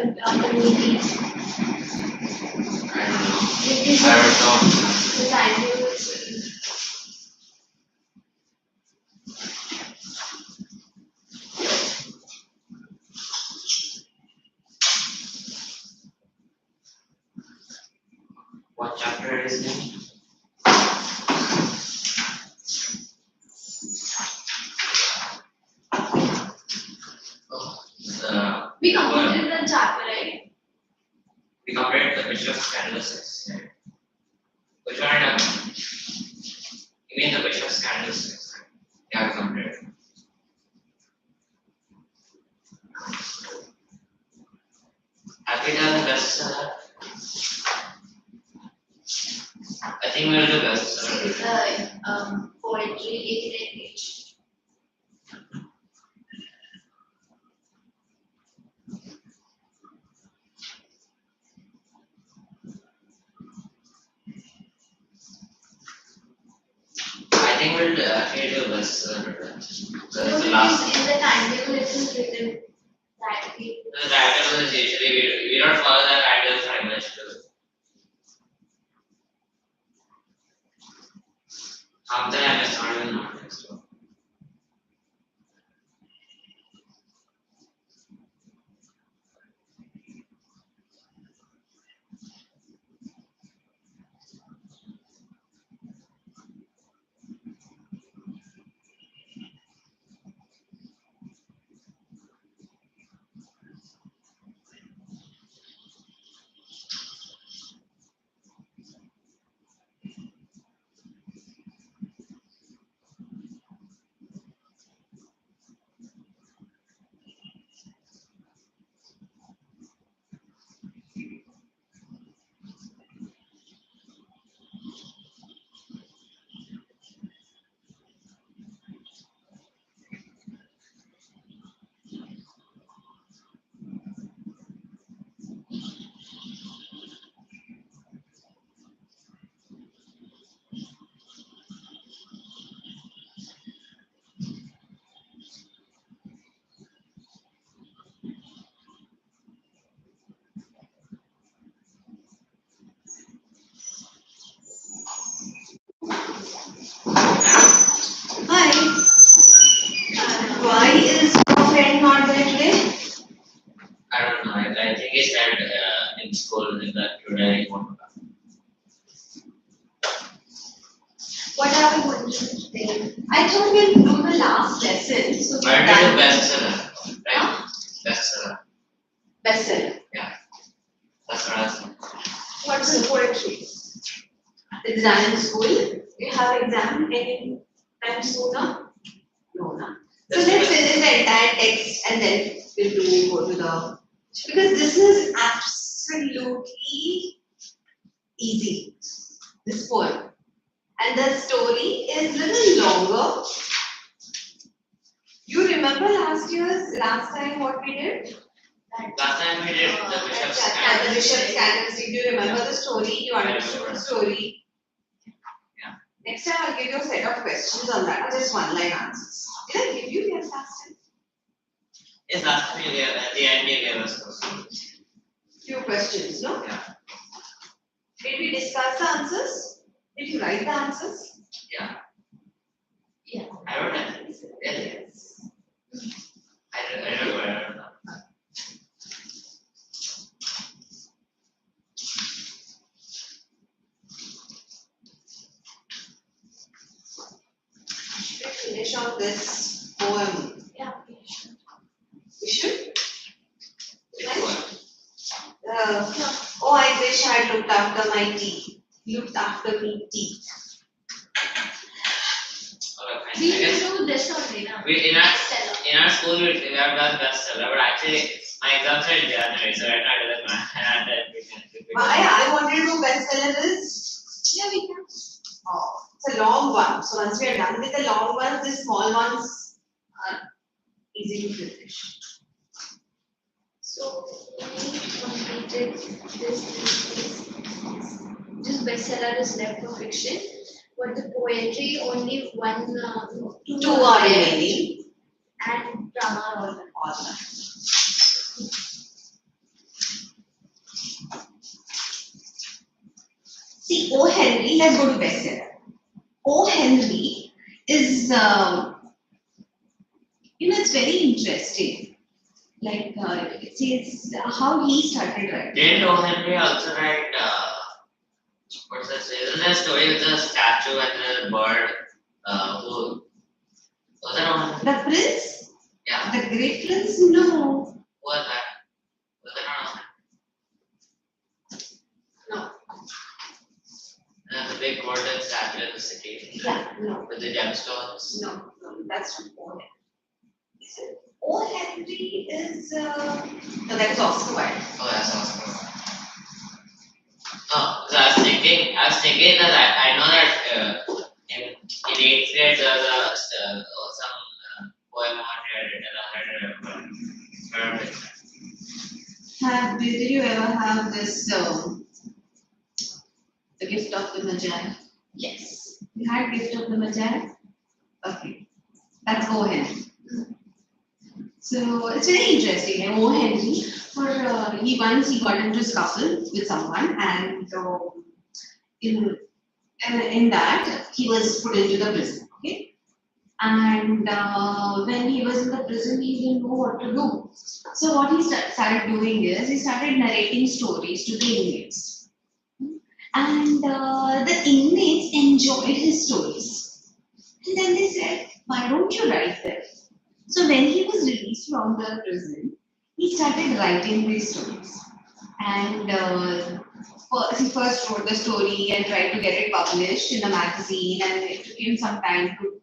community? I don't know. The timetable is What chapter it is in? we completed the chapter, right? We completed the bishop's candlesticks. Which one? You mean the bishop's candlesticks? Yeah, we completed. Have we done bestseller? I think we'll do bestseller. It's poetry, 89 page. I think we'll actually do bestseller. So The last. in the timetable, it is written that we. The title is usually we don't follow the title very much too. Sometimes it's not even not next one. Hi. Why is your friend not there today? I don't know. I think he said in school that today he won't come. What are we going to do today? I thought we'll do the last lesson. So I we've did done the bestseller, right? Bestseller. bestseller. Yeah. That's what I was saying. What's the poetry? It's done in school. You have exam any time sooner? No, no. So let's finish the entire text and then go to the. Because this is absolutely easy. This poem. And the story is little longer. You remember last time what we did? Last time we did the bishop's The bishop's candlestick. candlestick. Do you remember the story? You understood remember. the story. Yeah. Next time I'll give you a set of questions on that, just one line answers. Did I give you the last time? Yes, last time you gave at the end you gave us questions. Few questions, no? Yeah. Did we discuss the answers? Did you write the answers? Yeah. Yeah. I wrote it. Yes. I don't know. Should we finish on this poem? Yeah. We should? Which one? Oh, I wish I had looked after my teeth. Looked after me teeth. Okay, We I guess will do this only now. in our school we have done bestseller, but actually my exams are in January, so right now I do that. I wanted to do bestsellers. Yeah, we can. Oh, it's a long one. So once we are done with the long ones, the small ones are easy to finish. So we completed this. Just bestseller is left for fiction, but the poetry only Two are remaining. and drama all. All done. See, O. Henry, let's go to bestseller. O. Henry is, it's very interesting. Like, it says how he started writing. Didn't O. Henry also write, what's that? Isn't there a story with the statue and the bird? Who was that on? The Prince? Yeah. The Great Prince? No. Who was that? Was that on? No. The big golden statue in the city. Yeah, no. With the gemstones. No, that's not O. Henry. O. Henry is, no, that is Oscar Wilde. Oh, that's awesome. No, so I was thinking that I know that in 8th grade there was some poem on here written. I had read it. Did you ever have this, the Gift of the Magi? Yes. You had Gift of the Magi? Okay, that's O. Henry. So it's very interesting. And O. Henry, he got into a scuffle with someone, and in that he was put into the prison. Okay, and when he was in the prison, he didn't know what to do. So what he started doing is he started narrating stories to the inmates, and the inmates enjoyed his stories. And then they said, "Why don't you write them?" So when he was released from the prison, he started writing these stories. And he first wrote the story and tried to get it published in a magazine, and it took him some time to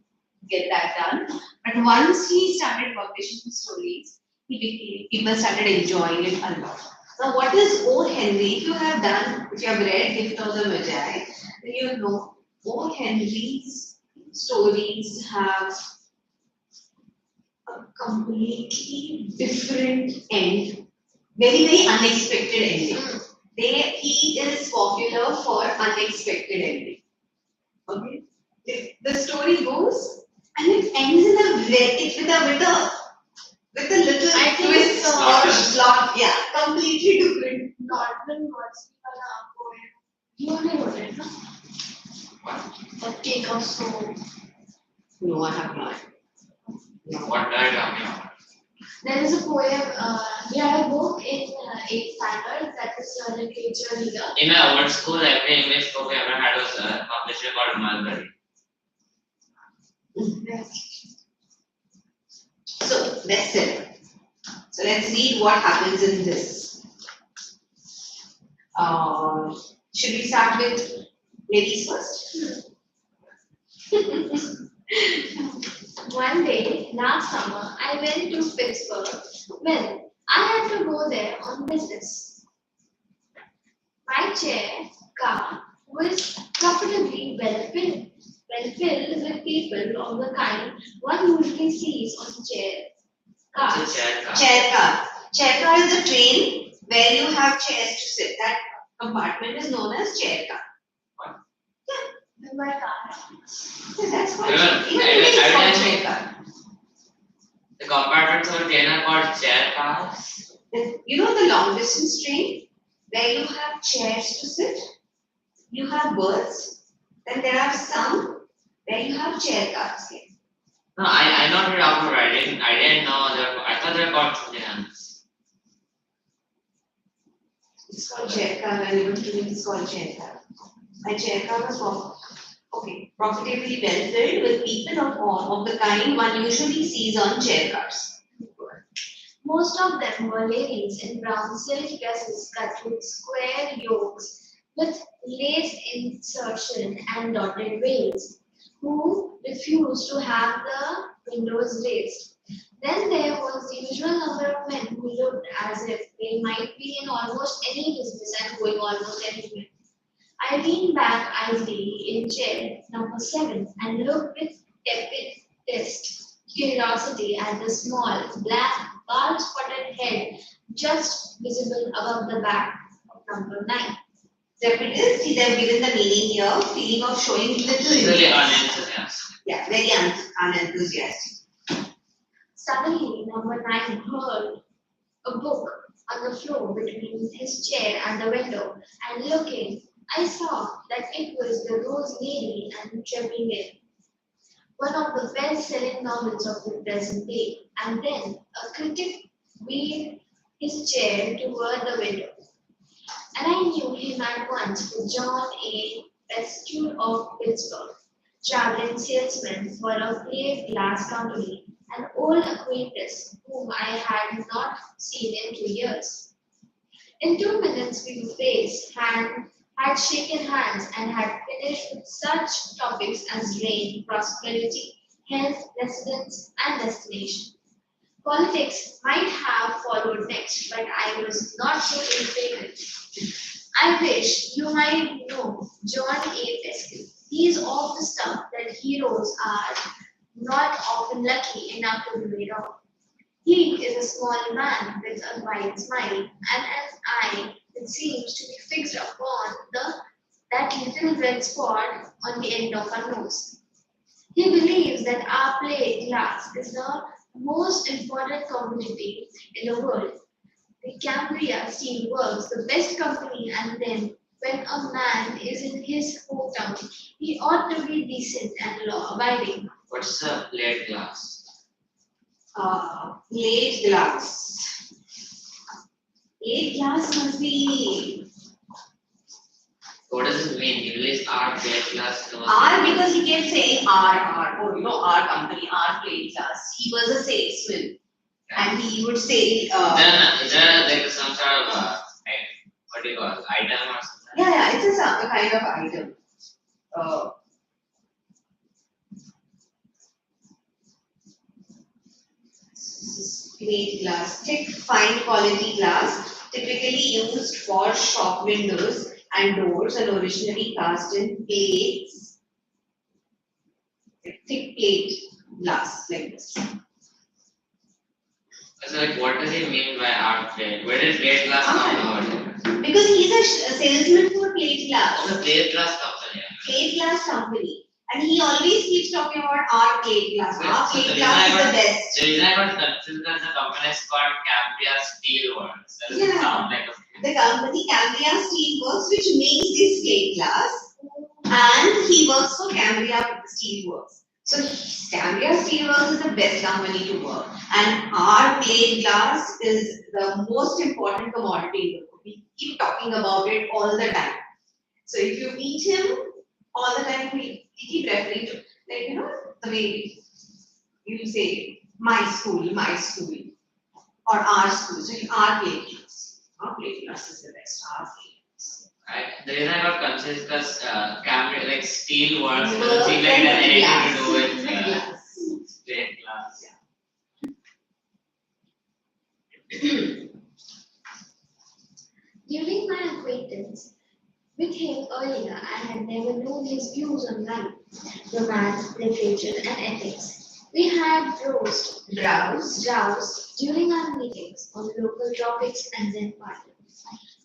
get that done. But once he started publishing the stories, people started enjoying it a lot. Now, what is O. Henry? If you have read Gift of the Magi, then you know O. Henry's stories have a completely different end, very, very unexpected ending. He is popular for unexpected ending. Okay, the story goes, and it ends in a with a little I think twist so. or plot. Yeah, completely different. Northern Gods poem. You only wrote it, no? What? The Cake of Soul. No, I have not. What are you talking about? There is a poem, we had a book in 8th standard that is a literature reader. In my old school, every English book I ever had was a publisher called Mulberry. So that's it. So let's read what happens in this. Should we start with ladies first? One day last summer, I went to Pittsburgh. Well, I had to go there on business. My car was comfortably well filled with people of the kind one usually sees on cars. It's a chair car. Chair car. Chair car is a train where you have chairs to sit. That compartment is known as chair car. In my car. Yeah, that's what. Even It's called I chair car. The compartments of a train are called chair cars. You know the long distance train where you have chairs to sit, you have berths, then there are some where you have chair cars. No, I know what you're talking about. I didn't know I thought they were called something else. It's called chair car. When you go to it's called chair car. My chair car was profitably well filled with people of the kind one usually sees on chair cars. Most of them were ladies in brown silk dresses cut with square yokes with lace insertion and dotted veils, who refused to have the windows raised. Then there was the usual number of men who looked as if they might be in almost any business and going almost anywhere. I leaned back idly in chair number 7 and looked with tepid curiosity at the small, black, bald-spotted head just visible above the back of number 9. Tepid, see, they've given the meaning here, feeling of showing little Really interest. unenthusiastic. Yeah, very unenthusiastic. Suddenly, number 9 heard a book on the floor between his chair and the window, and looking I saw that it was The Rose Lady and Tripping In, one of the best-selling novels of the present day. And then a critic waved his chair toward the window, and I knew him at once for John A. Pescure of Pittsburgh, traveling salesman for a plate glass company, an old acquaintance whom I had not seen in 2 years. In 2 minutes we were had shaken hands, and had finished with such topics as rain, prosperity, health, residence, and destination. Politics might have followed next, but I was not so in favor. I wish you might know John A. Peskin. He is of the stuff that heroes are not often lucky enough to be made of. He is a small man with a wide smile and an eye that seems to be fixed upon that little red spot on the end of our nose. He believes that our plate glass is the most important commodity in the world. The Cambria Steelworks, the best company, and then when a man is in his hometown, he ought to be decent and law abiding. What's a plate glass? Plate glass. Plate glass must be What does it mean? He believes our plate glass knows. R because he kept saying R, or our company, our plate glass. He was a salesman, and he would say, Then is there like some sort of what do you call it, item or something? yeah, it's a kind of item. Uh, Plate glass, thick, fine quality glass, typically used for shop windows and doors, and originally cast in plates, thick plate glass like this. So like, what does he mean by our plate? Where did plate glass come from? Because he's a salesman for plate glass. Oh, the plate glass company. Plate glass company. And he always keeps talking about our plate glass. Our So plate glass is the best. The reason I got confused that the company is called Cambria Steelworks. That doesn't Yeah. sound like a The company Cambria Steelworks, which makes this plate glass, and he works for Cambria Steelworks. So Cambria Steelworks is the best company to work, and our plate glass is the most important commodity in the world. We keep talking about it all the time. So if you meet him all the time, we keep referring to, like, the way you say my school, or our school. So our plate glass. Our plate glass is the best. Our plate glass. The reason I got confused because Cambria, like steel works, Works doesn't seem like it has anything glass. to do with Glass. plate glass. During my acquaintance with him earlier, I had never known his views on life, romance, literature, and ethics. We had roused during our meetings on local topics and then party.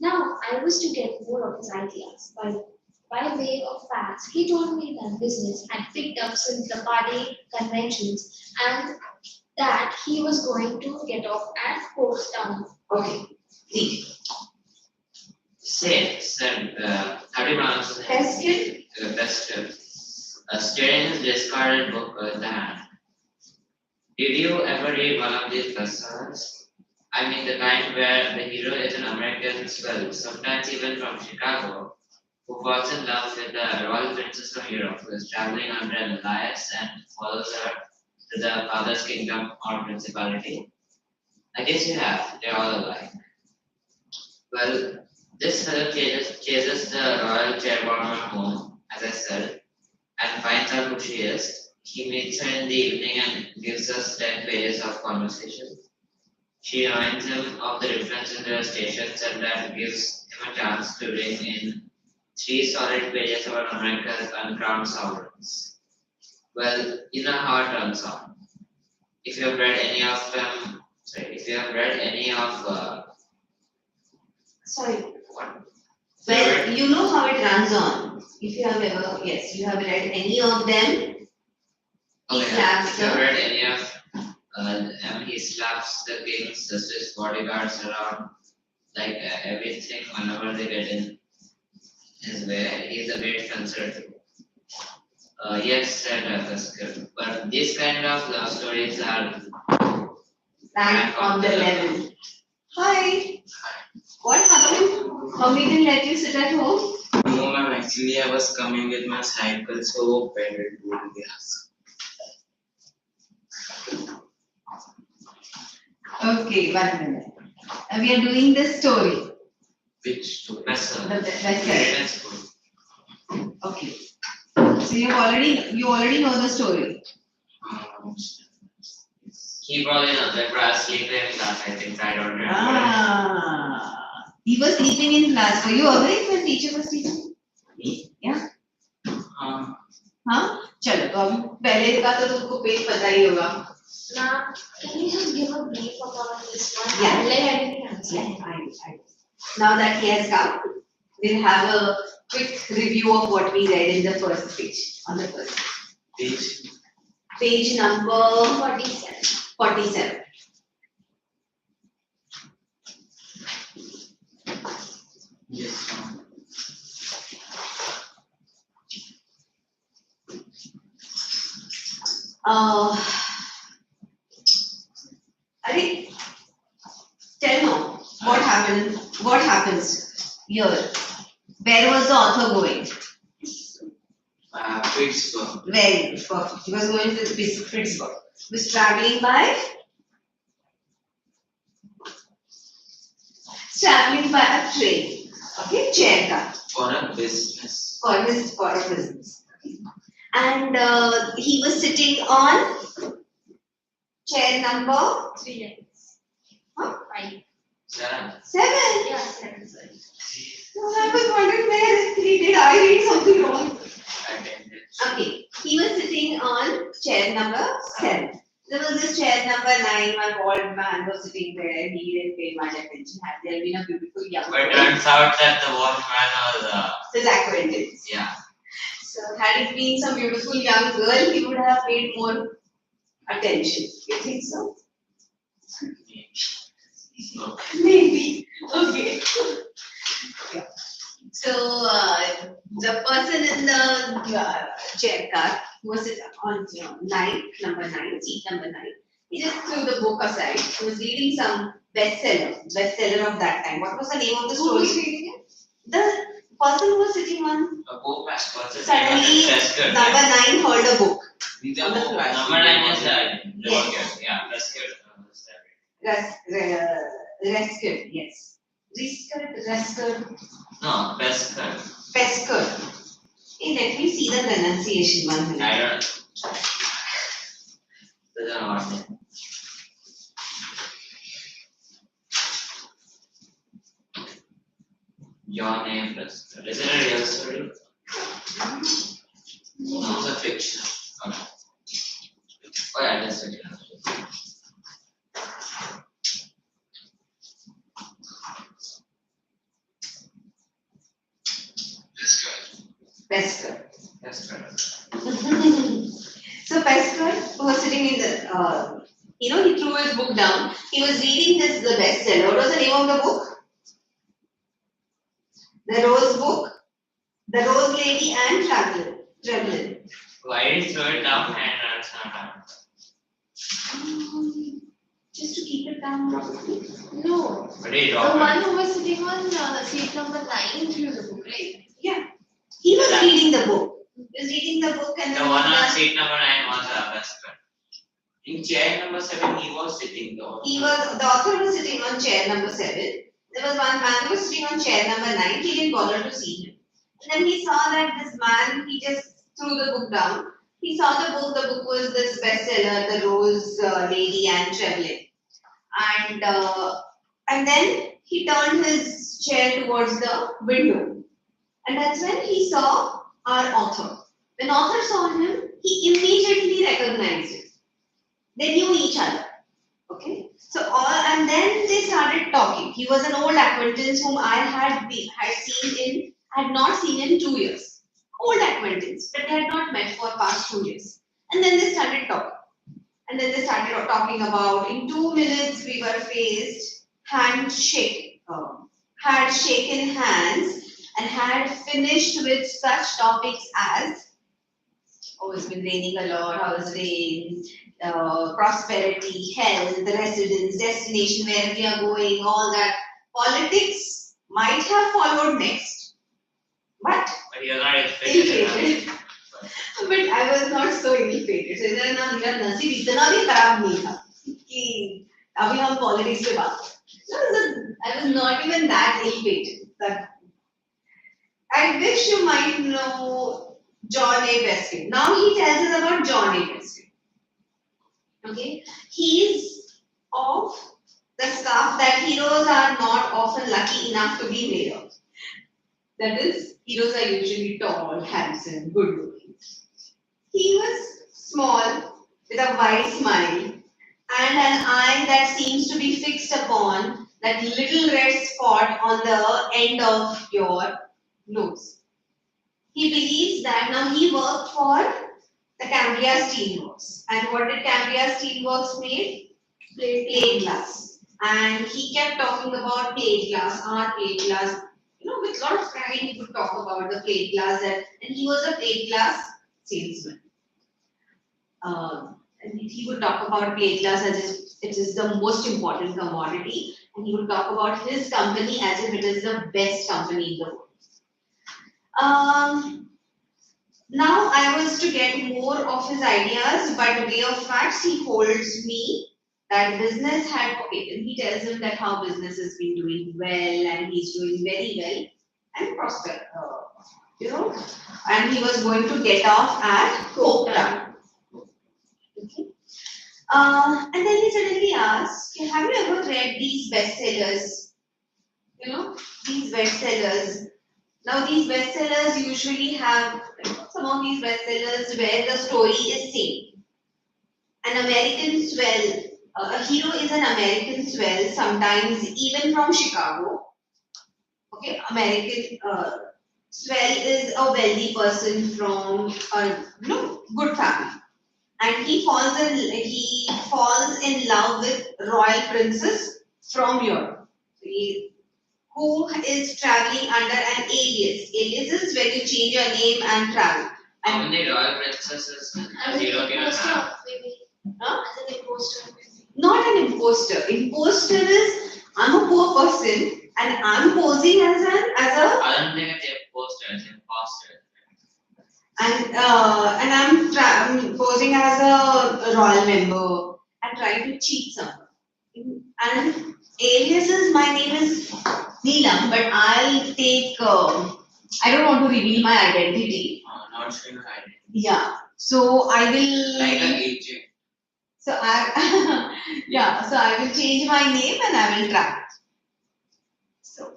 Now I was to get more of his ideas. By way of facts, he told me that business had picked up since the party conventions, and that he was going to get off at Portstown. Okay. Please. Said, how do you pronounce it? Peskin. Peskin. Staring his discarded book in the hand. Did you ever read one of these bestsellers? I mean, the kind where the hero is an American swell, sometimes even from Chicago, who falls in love with the royal princess from Europe, who is traveling under an alliance and follows her to the father's kingdom or principality. I guess you have, they're all alike. Well, this fellow chases the royal chairwoman home, as I said, and finds out who she is. He meets her in the evening and gives us 10 pages of conversation. She reminds him of the difference in their stations, and that gives him a chance to bring in 3 solid pages about America's uncrowned sovereigns. Well, you know how it turns out. If you have read any of them, if you have read any of Sorry. what? Well, you know how it runs on. If you have ever, yes, you have read any of them. Oh, He yeah. slaps If you have the- read any of he slaps the kings, the Swiss bodyguards around, like everything whenever they get in. is where he's a bit concerned. Yes, said Kaskar. But these kind of love stories are Back on the level. Hi. What happened? Mommy didn't let you sit at home? No, ma'am. Actually, I was coming with my cycle, so pedal to the gas. Okay, 1 minute. We are doing this story. Which story? Best The best Great school. Okay. So you already know the story. Um, He probably knows that I was sleeping in class, I think. I don't remember. He was sleeping in class. Were you awake when teacher was teaching? Me? Yeah. हाँ चलो तो अभी पहले का तो तुमको page पता ही होगा. Now, can you just give a brief about this one? Yeah. Like I didn't understand. I. Now that he has come, we'll have a quick review of what we read in the first page. On the first page. Page number 47. 47. Yes, ma'am. I think tell now what happened. What happens here? Where was the author going? Pittsburgh. Very perfect. He was going to Pittsburgh. He was traveling by a train. Okay, chair car For a business. for a business. Okay. And he was sitting on chair number 3 lines. huh? 5. 7. 7. Yeah, 7, sorry. So I was wondering where is 3? Did I read something wrong? Attended. Okay, he was sitting on chair number 7. There was this chair number 9, my bald man was sitting there, he didn't pay much attention. Had there been a beautiful young But it girl, turns out that the watchman was, his acquaintance. yeah. So, had it been some beautiful young girl, he would have paid more attention. You think so? No. Maybe. Okay. Yeah. So, the person in the chair car who was on number 9, seat number 9, he just threw the book aside. He was reading some bestseller of that time. What was the name of the Who was story? reading it? The person who was sitting on A co-pastor. What's his suddenly name? Prescott. number 9 heard a book. These On are the more floor. passion. Number 9 is Yes. Prescott. Yeah, Prescott. Rescued, yes. Rescued. No, Prescott. Pescud. Hey, let me see the pronunciation 1 minute. I don't doesn't know what name. Your name Prescott. Is it a real story? No, it's a fiction. Okay. Oh yeah, that's it. Pescud. That's correct. So Pescud was sitting in the, he threw his book down. He was reading the bestseller. What was the name of the book? The Rose Book, The Rose Lady and Traveler. Why did you throw it down and it's not down? Just to keep it down properly. No. But he The dropped one it. who was sitting on seat number 9 threw the book, right? Yeah. He was That- reading the book. He was reading the book and The then one he on was- seat number 9 was Prescott. In chair number 7, he was sitting though. the author was sitting on chair number 7. There was one man who was sitting on chair number 9. He didn't bother to see him. And then he saw that this man, he just threw the book down. He saw the book. The book was this bestseller, The Rose Lady and Traveler. And then he turned his chair towards the window. And that's when he saw our author. When author saw him, he immediately recognized him. They knew each other. Okay. So and then they started talking. He was an old acquaintance whom I had not seen in 2 years. Old acquaintance, but they had not met for past 2 years. And then they started talking. And then they started talking about in 2 minutes we were faced, had shaken hands, and had finished with such topics as, oh, it's been raining a lot, how's rain, prosperity, health, the residence, destination, where we are going, all that. Politics might have followed next, but But you're not expected ill-fated. But I was not so ill-fated. So इधर ना मेरा नसीब इतना भी खराब नहीं था कि अभी हम politics पे बात करें. No, I was not even that ill-fated. That I wish you might know John A. Beskin. Now he tells us about John A. Beskin. Okay, he's of the stuff that heroes are not often lucky enough to be made of. That is, heroes are usually tall, handsome, good looking. He was small, with a wide smile, and an eye that seems to be fixed upon that little red spot on the end of your nose. He believes that now he worked for the Cambria Steelworks. And what did Cambria Steelworks make? Plate glass. And he kept talking about plate glass, our plate glass. You know, with a lot of pride, he would talk about the plate glass, and he was a plate glass salesman. And he would talk about plate glass as if it is the most important commodity, and he would talk about his company as if it is the best company in the world. Now I was to get more of his ideas, but way of facts, he holds me that business had, okay, and he tells him that how business has been doing well and he's doing very well and prosper, you know, and he was going to get off at Cokta. Okay. And then he suddenly asked, have you ever read these bestsellers? You know, these bestsellers. Now these bestsellers usually have some of these bestsellers where the story is same. An American swell, a hero is an American swell, sometimes even from Chicago. Okay, American swell is a wealthy person from a good family, and he falls in love with royal princess from Europe. Who is traveling under an alias. Alias is when you change your name and travel. How many royal princesses As an zero given imposter, have? maybe. Huh? As an imposter. Not an imposter. Imposter is I'm a poor person and I'm posing as I don't think it's imposter, it's imposter. I'm posing as a royal member and trying to cheat someone. And aliases, my name is Neelam, but I'll take. I don't want to reveal my identity. Not showing your identity. Yeah. So I will. Like an agent. So I. Yeah. So I will change my name and I will travel. So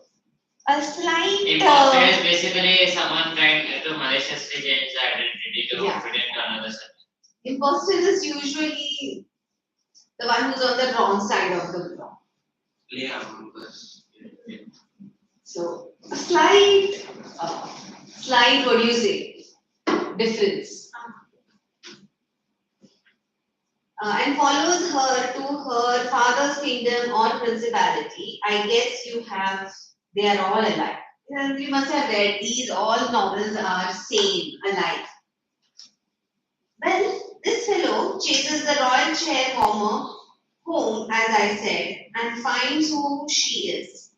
a slight. Imposter is basically someone trying to maliciously change the identity to Yeah. fit into another person. Imposter is usually the one who's on the wrong side of the block. Yeah, because So a slight, what do you say, difference. And follows her to her father's kingdom or principality. I guess they are all alike. And you must have read these, all novels are same, alike. Well, this fellow chases the royal chair warmer home, as I said, and finds who she is.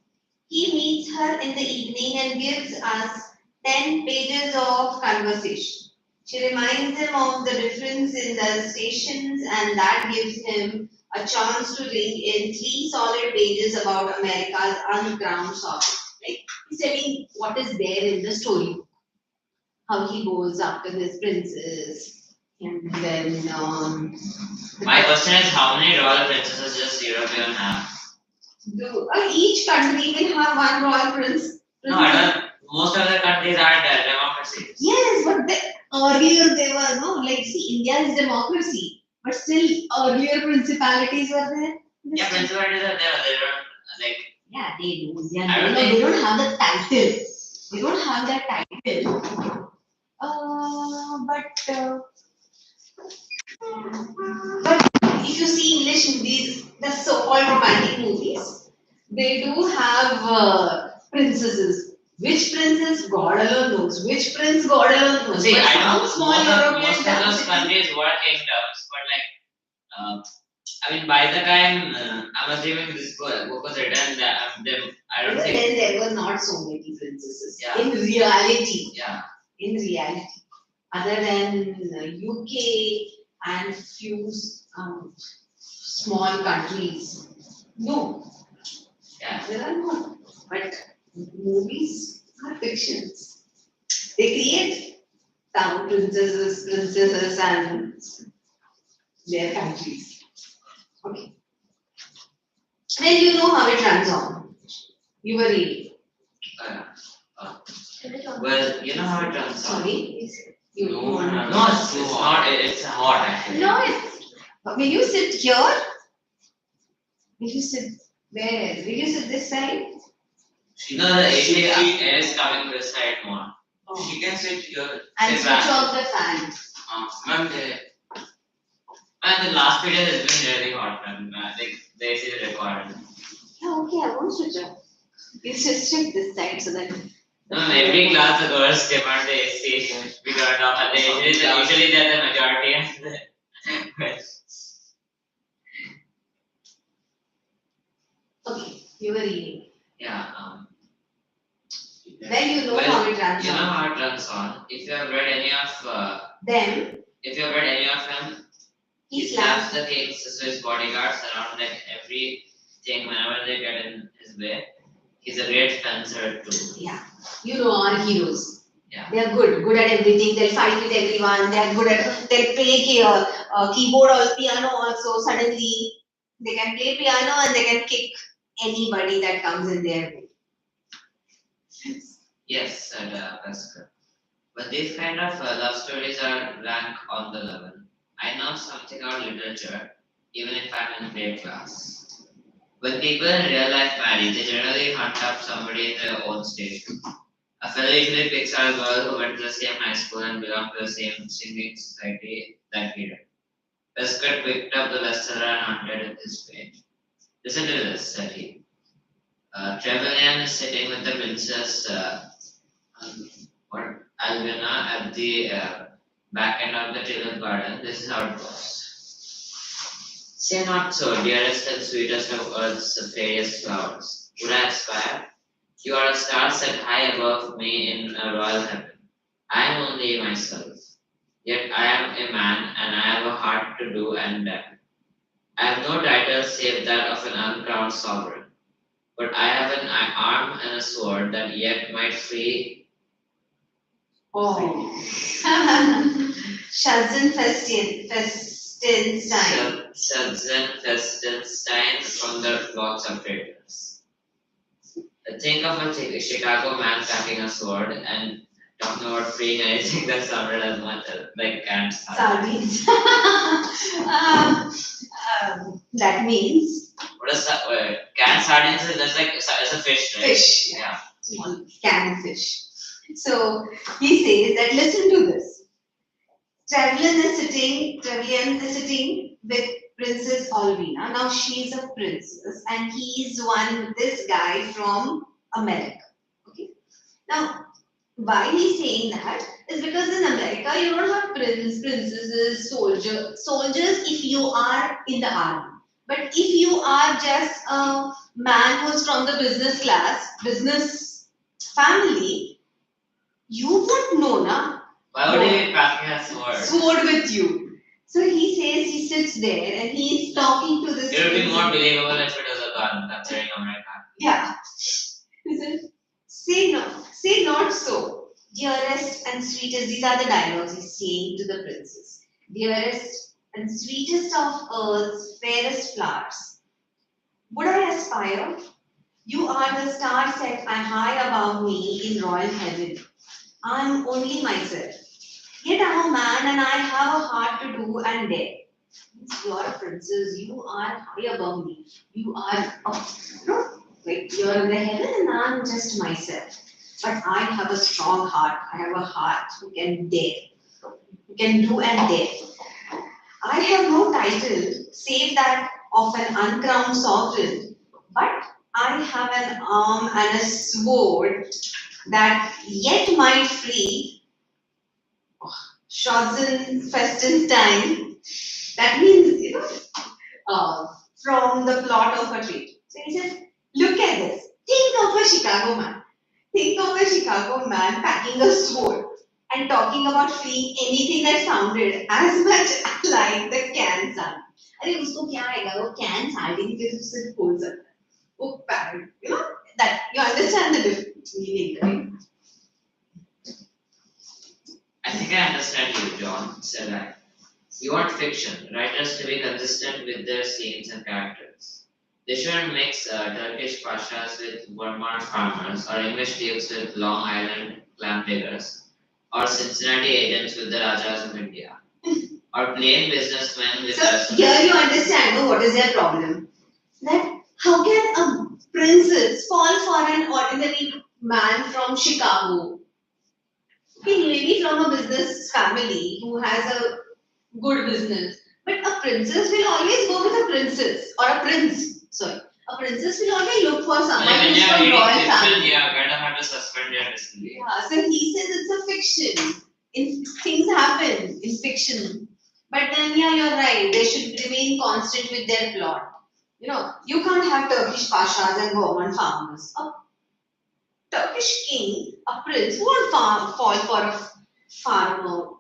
He meets her in the evening and gives us 10 pages of conversation. She reminds him of the difference in the stations, and that gives him a chance to ring in 3 solid pages about America's underground sovereignty. Like he's telling what is there in the story, how he goes after his princess, and then My question is how many royal princesses does European have? each country will have one royal prince. No, I don't. Most of the countries are democracies. Yes, but earlier they were like see India is democracy, but still earlier principalities were there. Yeah, principalities are there. They don't like. Yeah, they do. Yeah, I don't they think- don't have the title. They don't have that title. But if you see English movies, the so-called romantic movies, they do have princesses. Which princess, God alone knows. Which prince, God alone knows. See, But I know some small European most of town those city- countries were kingdoms, but like, I mean, by the time I'm assuming this book was written, I don't But think. then there were not so many princesses. Yeah. In reality. Yeah. In reality. Other than UK and few small countries. No. Yeah. There are not. But movies are fictions. They create town princesses and their countries. Okay. Well, you know how it runs on. You were reading. Uh, uh, Can I talk? well, you know how it runs on. Sorry. You No, want no, no, it's not. It's hot actually. No, it's. Will you sit here? Will you sit where? Will you sit this side? No, the AC air is coming this side more. Oh. She can sit here. And Sit switch back. off the fan. Ma'am, And the last period has been really hot, and the AC is recorded. Oh, okay, I won't switch off. You just shift this side so that. No, every class the girls demand the AC. We got off, and usually they're the majority. Okay, you were reading. Yeah. Then you know Well, how it runs You know on. how it runs on. If you have read any of, Then if you have read any of him, he he slaps slaps. the king's so his bodyguards around like everything whenever they get in his way. He's a great fencer too. Yeah, you know our heroes. Yeah. They are good at everything. They'll fight with everyone. They are good at. They'll play keyboard or piano also. Suddenly, they can play piano and they can kick anybody that comes in their way. Yes, said Bhaskar. But these kind of love stories are rank on the level. I know something about literature, even if I'm in grade class. When people in real life marry, they generally hunt up somebody in their own state. A fellow usually picks out a girl who went to the same high school and belonged to the same singing society that he did. Prescott picked up the bestseller and hunted his fate. Listen to this, said he. Trevelyan is sitting with the princess what, Alvina at the back end of the tulip garden. This is how it goes. Say not so, dearest and sweetest of earth's fairest flowers. Would I aspire? You are a star set high above me in a royal heaven. I am only myself. Yet I am a man and I have a heart to do and die. I have no title save that of an uncrowned sovereign. But I have an arm and a sword that yet might free. Oh. Festenstein. Susan Festenstein from the blocks of traitors. Think of a Chicago man cracking a sword and talking about freeing anything that sounded as much as like canned Sardines. That means What is canned sardines? Is that's like it's a fish, right? fish. Yeah. Small can of fish. So he says that listen to this. Trevelyan is sitting with Princess Alvina. Now she's a princess and he's this guy from America. Okay. Now, why he's saying that is because in America you don't have princesses, soldiers if you are in the army. But if you are just a man who's from the business family, you won't know, na? Why would he be cracking a sword? Sword with you. So he says he sits there and he's talking to this. It would be princess. more believable if it was a gun, considering America. Yeah. He said, say not so. Dearest and sweetest, these are the dialogues he's saying to the princess. Dearest and sweetest of earth's fairest flowers. Would I aspire? You are the star set high above me in royal heaven. I am only myself. Yet I am a man and I have a heart to do and dare. You are a princess, you are high above me. You are like you're in the heaven and I'm just myself. But I have a strong heart. I have a heart who can dare, who can do and dare. I have no title save that of an uncrowned sovereign, but I have an arm and a sword that yet might free Schotzen Festenstein. That means, from the plot of a tree. So he says, look at this. Think of a Chicago man. Think of a Chicago man packing a sword and talking about freeing anything that sounded as much like the can sound. अरे उसको क्या आएगा वो can sounding के सिर्फ बोल सकता है वो parrot, that you understand the difference meaning, right? I think I understand you, John, said I. You want fiction, writers to be consistent with their scenes and characters. They shouldn't mix Turkish pashas with Vermont farmers, or English dukes with Long Island clam diggers, or Cincinnati agents with the Rajas of India, or plain businessmen with So here you understand what is their problem. That how can a princess fall for an ordinary man from Chicago? Okay, maybe from a business family who has a good business. But a princess will always go with a princess or a prince. Sorry. A princess will always look for someone when who's you're from reading royal fiction, family. you kind of have to suspend your disbelief. Yeah, so he says it's a fiction. Things happen in fiction. But then, yeah, you're right. They should remain constant with their plot. You can't have Turkish pashas and Roman farmers. A Turkish king, a prince, won't fall for a farmer.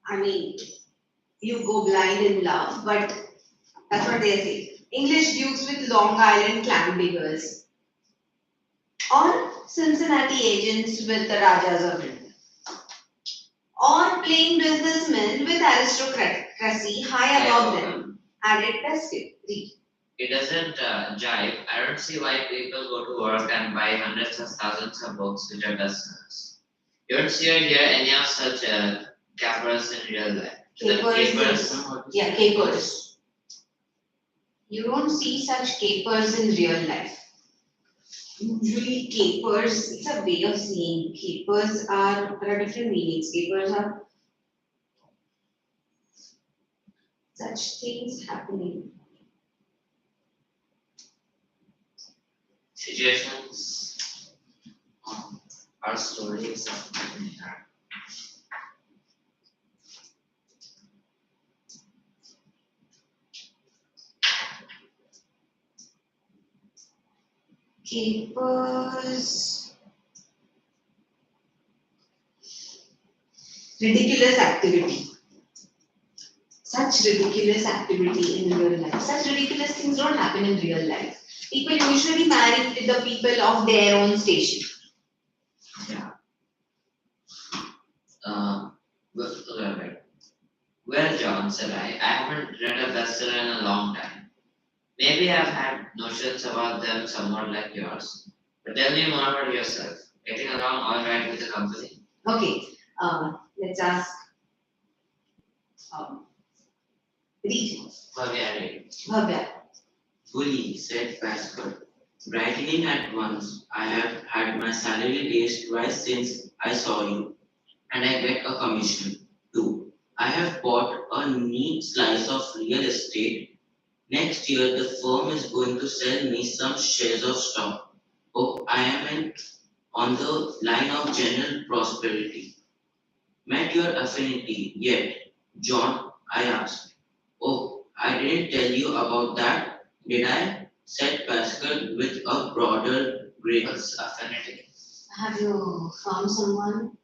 I mean, you go blind in love, but that's what they say. English dukes with Long Island clam diggers, or Cincinnati agents with the Rajas of India, or plain businessmen with aristocracy high above them. Added basket. Read. It doesn't jive. I don't see why people go to work and buy hundreds of thousands of books which are bestsellers. You don't see or hear any of such capers in real life. Capers. Yeah, capers. You don't see such capers in real life. Usually, capers, it's a way of saying. Capers there are different meanings. Capers are such things happening. Situations or stories of Capers, ridiculous activity. Such ridiculous activity in real life. Such ridiculous things don't happen in real life. People usually marry the people of their own station. yeah. Well, well, John, said I haven't read a bestseller in a long time. Maybe I've had notions about them somewhat like yours. But tell me more about yourself. Getting along all right with the company? Okay, let's ask. Read. Bhavya. Fully, said Pascal. Brightening at once, I have had my salary raised twice since I saw you, and I get a commission too. I have bought a neat slice of real estate. Next year, the firm is going to sell me some shares of stock. Oh, I am on the line of general prosperity. Met your affinity yet, John? I asked. Oh, I didn't tell you about that, did I? Said Pascal with a broader grin. What's affinity? Have you found someone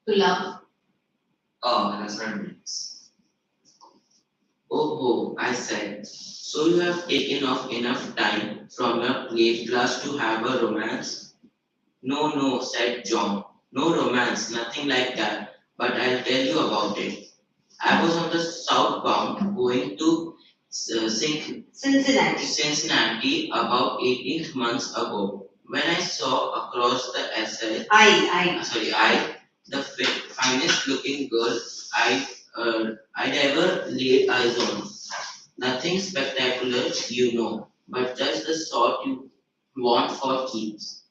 to love? Oh, that's what it means. Oh, I said. So you have taken off enough time from your plate class to have a romance? No, no, said John. No romance, nothing like that. But I'll tell you about it. I was on the southbound going to Cincinnati about 18 months ago when I saw across the the finest looking girl I'd ever laid eyes on. Nothing spectacular, but just the sort you want for keeps.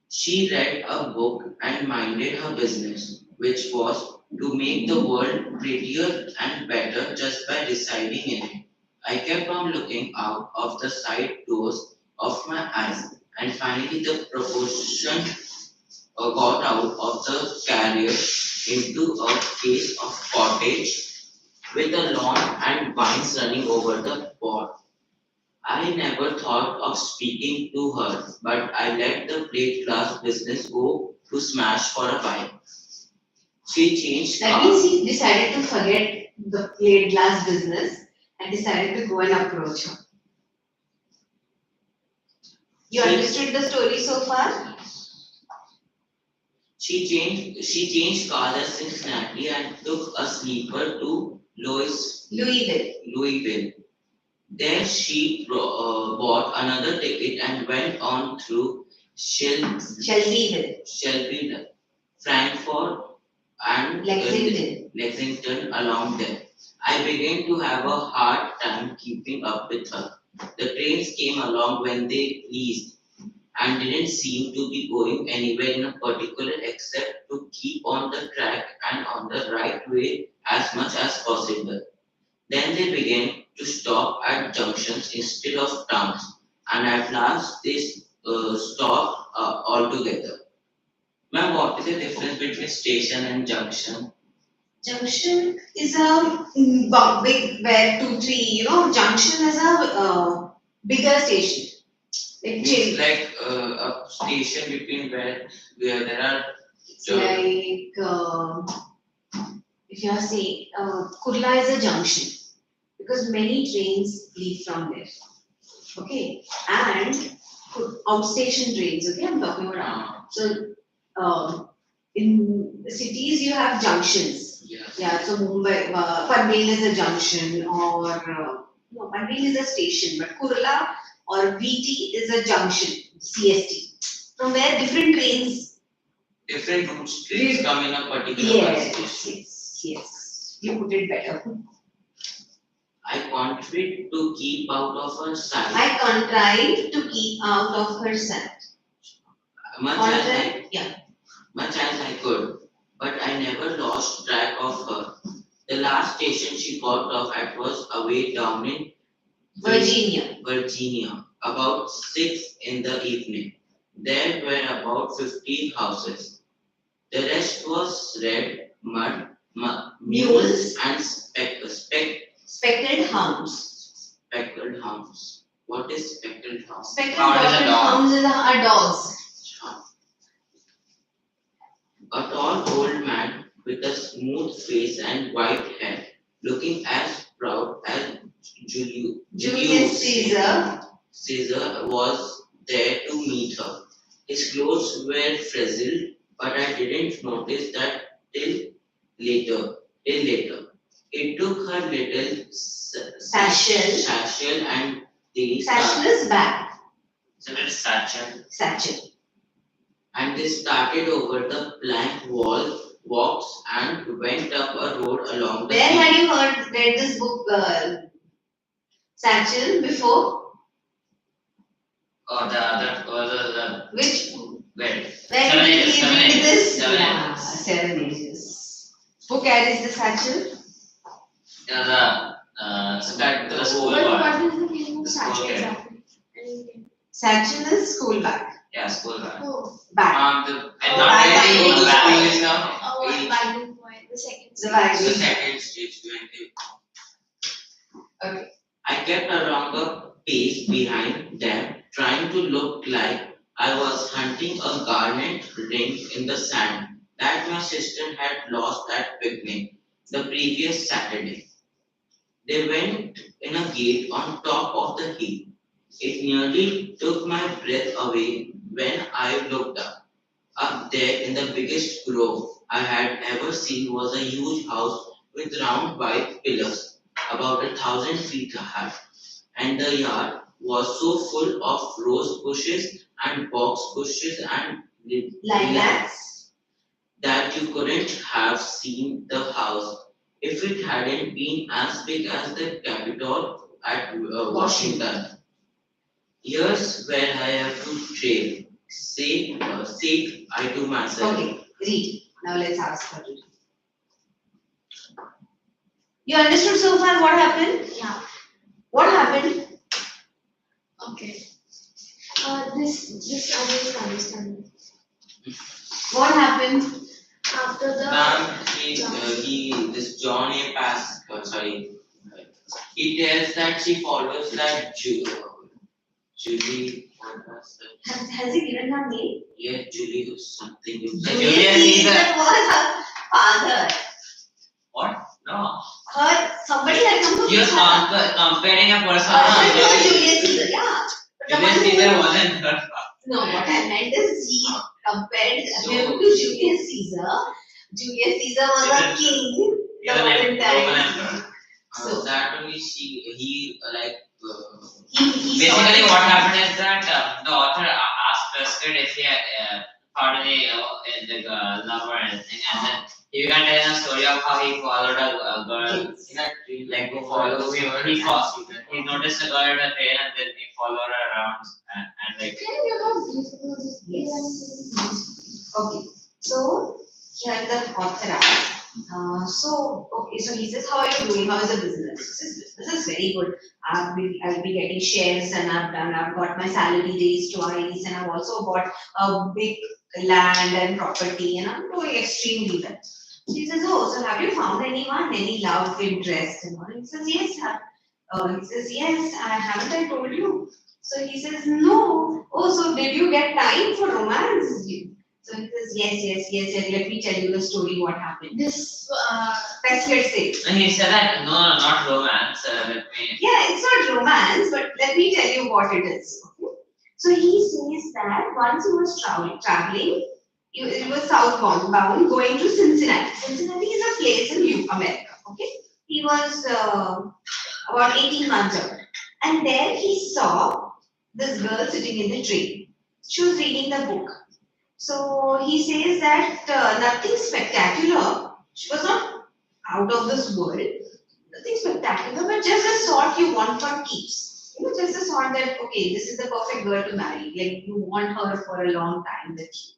She read a book and minded her business, which was to make the world prettier and better just by residing in it. I kept on looking out of the side doors of my eyes, and finally the proportion got out of the carrier into a case of cottage with a lawn and vines running over the pot. I never thought of speaking to her, but I let the plate glass business go to smash for a while. She changed That means he decided to forget the plate glass business and decided to go and approach her. You she, understood the story so far? she changed cars at Cincinnati and took a sleeper to Louisville. Louisville. There she bought another ticket and went on through Shelbyville, Frankfurt, and Lexington along there. I began to have a hard time keeping up with her. The trains came along when they pleased and didn't seem to be going anywhere in a particular except to keep on the track and on the right way as much as possible. Then they began to stop at junctions instead of towns, and at last they stopped altogether. Ma'am, what is the difference between station and junction? Junction is a big where 2, 3. Junction is a bigger station. Like It's like a station between where there are it's like if you are saying Kurla is a junction because many trains leave from there. Okay, and outstation trains. Okay, I'm talking about. So in cities you have junctions. Yeah, so Mumbai, Panvel is a junction, or no, Panvel is a station, but Kurla or VT is a junction, CST, from where different trains. Different routes trains come in a particular station. Yes, you put it better. I contrived to keep out of her sight. I contrived to keep out of her sight. Much as I could, but I never lost track of her. The last station she got off at was away down in Virginia, about 6 in the evening. There were about 50 houses. The rest was red mud, mules, and speckled hounds. Speckled hounds. What is speckled hounds? Speckled hounds are dogs. A tall old man with a smooth face and white hair, looking as proud as Julius Caesar was there to meet her. His clothes were frizzled, but I didn't notice that till later. It took her little satchel and they satchel is bag. Isn't it satchel? Satchel. And they started over the plank walks and went up a road along the Where had you read this book, Satchel, before? Or the other, or the Which? Where? Where did you read this? 7 ages. Who carries the satchel? Yeah, the school What bag. is the meaning of The school satchel? bag. Satchel is school bag. Yeah, school bag. Oh, Bag. And not bag. really go to school is now. oh, wagon point, the second. The wagon. the second stage when they Okay. I kept around a pace behind them, trying to look like I was hunting a garnet ring in the sand that my sister had lost at picnic the previous Saturday. They went in a gate on top of the hill. It nearly took my breath away when I looked up. Up there in the biggest grove I had ever seen was a huge house with round white pillars, about 1,000 feet high, and the yard was so full of rose bushes and box bushes and Lilacs. that you couldn't have seen the house if it hadn't been as big as the Capitol at Washington. Here's where I have to trail. Say I to myself. Okay, read. Now let's ask her to read. You understood so far what happened? Yeah. What happened? Okay. This I didn't understand. What happened? After the Ma'am, this John A. sorry, he tells that she follows that Julie, what was that? Has he given her name? Yeah, Julie something. The Julius Julius Caesar Caesar. was her father. What? No. Somebody had come to You're pick her up. comparing a person To Julius Caesar, yeah. But the Julius one Caesar who- wasn't her. No, what I meant is he compared So- him to Julius Caesar. Julius Caesar was a Caesar- king. He was an Roman Roman times. emperor. So That only he he Basically, saw what happened is that the author asked Prescott if he found any lover or anything, and then he began telling a story of how he followed a girl. Yes. in that dream, Like he he noticed a girl in a train, and then he followed her around, and like Can you give us beautiful Yes. Okay. So here the author asks. So he says, how are you doing? How is the business? This is very good. I'll be getting shares and I've got my salary raised twice and I've also got a big land and property and I'm doing extremely well. He says, oh, so have you found anyone, any love interest? And all? He says, yes. He says, yes, haven't I told you? So he says, no. Oh, so did you get time for romance? So he says, yes. Let me tell you the story, what happened. This Prescott says, and he said that no, not romance. Let me. yeah, it's not romance, but let me tell you what it is. Okay? So he says that once he was traveling, it was southbound going to Cincinnati. Cincinnati is a place in America. Okay, he was about 18 months old, and there he saw this girl sitting in the train. She was reading the book. So he says that nothing spectacular. She was not out of this world. Nothing spectacular, but just the sort you want for keeps. Just the sort that, okay, this is the perfect girl to marry. Like, you want her for a long time with you.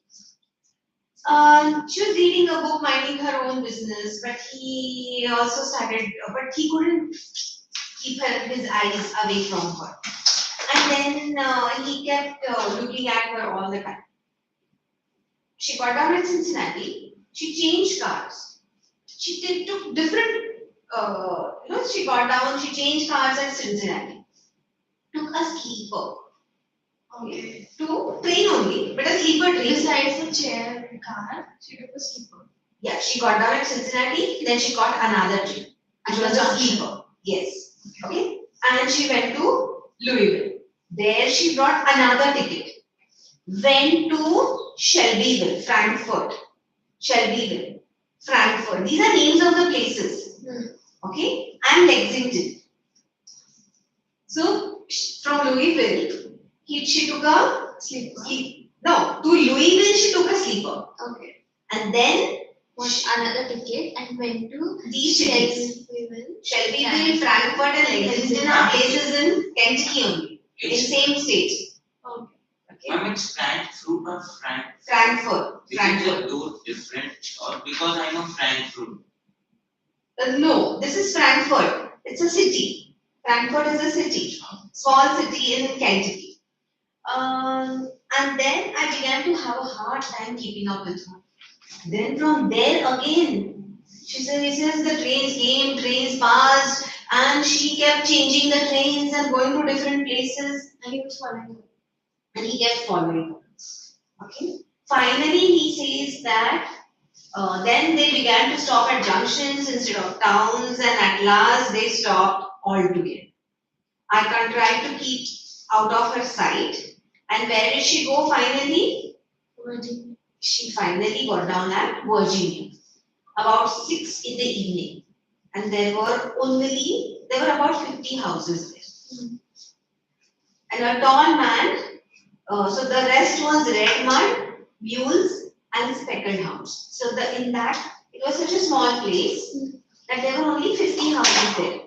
She was reading a book, minding her own business, but he also but he couldn't keep his eyes away from her. And then he kept looking at her all the time. She got down in Cincinnati. She changed cars. She took different she got down, she changed cars at Cincinnati. Took a sleeper. Okay. To train only, but a sleeper train. besides the chair and car, she took a sleeper. Yeah, she got down at Cincinnati, then she got another train, which was a sleeper. Yes. Okay. And she went to Louisville. There she brought another ticket. Went to Shelbyville, Frankfurt. Shelbyville, Frankfurt. These are names of the places. Okay, and Lexington. So from Louisville, she took a Sleeper. no, to Louisville she took a sleeper, Okay. and then Bought another ticket and went to these cities, Shelbyville. Shelbyville, Frankfurt, and Lexington are places in Kentucky only, in It's, same state. Okay. Okay, ma'am, it's Frankfurt or Frankfurt, Because Frankfurt. they do different, or because I know Frankfurt. No, this is Frankfurt. It's a city. Frankfurt is a city, small city in Kentucky. And then I began to have a hard time keeping up with her. Then from there again, he says the trains came, trains passed, and she kept changing the trains and going to different places, And he was following her. and he kept following her. Okay. Finally, he says that then they began to stop at junctions instead of towns, and at last they stopped altogether. I contrived to keep out of her sight. And where did she go finally? Virgin. She finally got down at Virginia about 6 in the evening. And there were about 50 houses there. And a tall man, so the rest was red mud, mules, and speckled hounds. So in that, it was such a small place that there were only 50 houses there.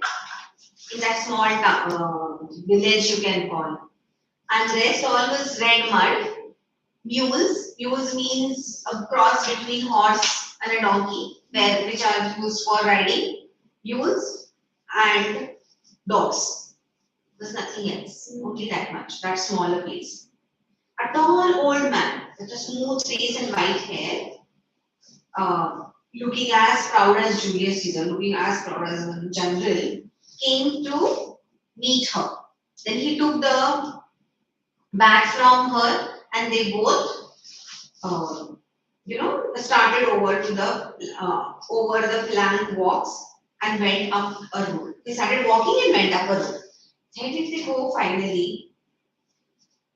In that small village you can call. And rest all was red mud, mules. Mules means a cross between horse and a donkey, which are used for riding. Mules and dogs. There's nothing else. Only that much. That smaller place. A tall old man with a smooth face and white hair, looking as proud as Julius Caesar, looking as proud as a general, came to meet her. Then he took the bag from her, and they both, uh, started over the plank walks and went up a road. They started walking and went up a road. Where did they go finally?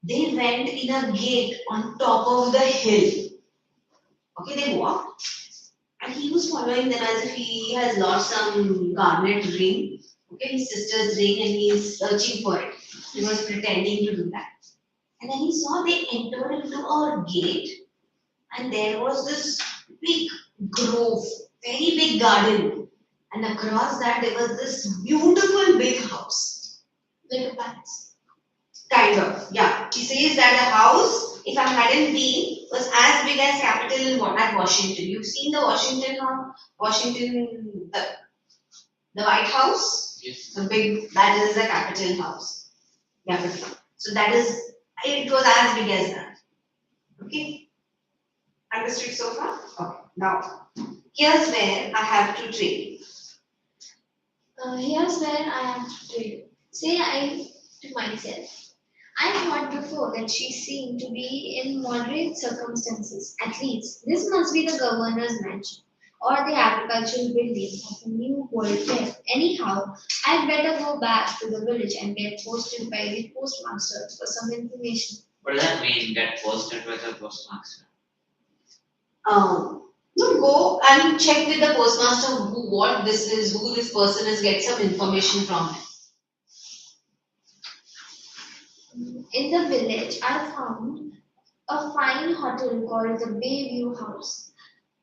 They went in a gate on top of the hill. Okay, they walked, and he was following them as if he has lost some garnet ring. Okay, his sister's ring, and he is searching for it. He was pretending to do that. And then he saw they entered into a gate, and there was this big grove, very big garden. And across that, there was this beautiful big house. Like a palace. Kind of, yeah. He says that the house, if I hadn't been, was as big as Capitol at Washington. You've seen the Washington, the White House, Yes. the big, that is the Capitol House, Capitol. So that is, it was as big as that. Okay, understood so far? Okay. Now, here's where I have to train. Here's where I am to tell you. Say I to myself. I thought before that she seemed to be in moderate circumstances. At least, this must be the governor's mansion or the agricultural building of a new world fair. Anyhow, I'd better go back to the village and get posted by the postmaster for some information. What does that mean? Get posted by the postmaster. No, go and check with the postmaster what this is, who this person is, get some information from him. In the village, I found a fine hotel called the Bayview House.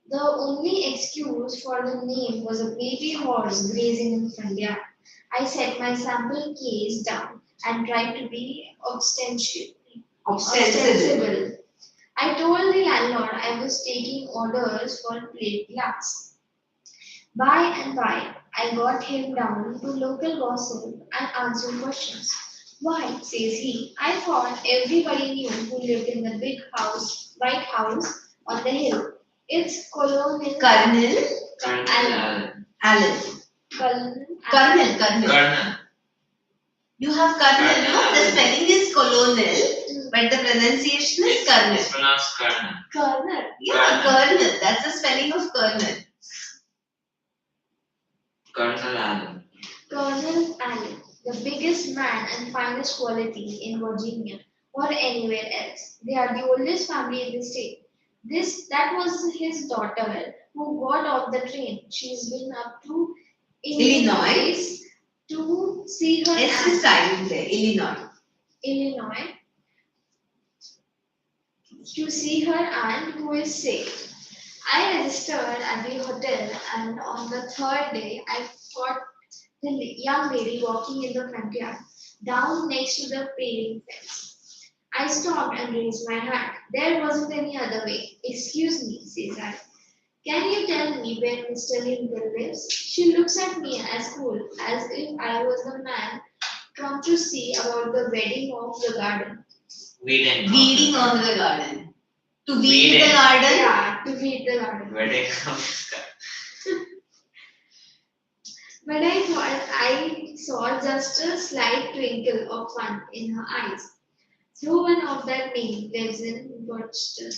The only excuse for the name was a baby horse grazing in the front yard. I set my sample case down and tried to be Ostensible. ostensible. I told the landlord I was taking orders for plate glass. By and by, I got him down to local gossip and answering questions. Why, says he, I thought everybody knew who lived in the big house, White House on the hill. It's Colonel Colonel Colonel Allen. Colonel Colonel. You have Colonel, no? The Colonel. spelling is Colonel, but the pronunciation is Colonel. It's pronounced Colonel. Colonel. Yeah, Colonel. That's the spelling of Colonel. Colonel Allen. Colonel Allen, the biggest man and finest quality in Virginia or anywhere else. They are the oldest family in the state. That was his daughter who got off the train. She's been up to Illinois. to see her S is silent there, Illinois. Illinois to see her aunt who is sick. I registered at the hotel, and on the third day, I caught the young lady walking in the front yard, down next to the paling fence. I stopped and raised my hand. There wasn't any other way. Excuse me, says I. Can you tell me where Mr. Lincoln lives? She looks at me as cool as if I was the man come to see about the wedding of the garden. Weeding. Weeding of the garden. To weed Weeding. the garden. Yeah, to feed the garden. Wedding. But I thought I saw just a slight twinkle of fun in her eyes. No one of that name lives in Birchton.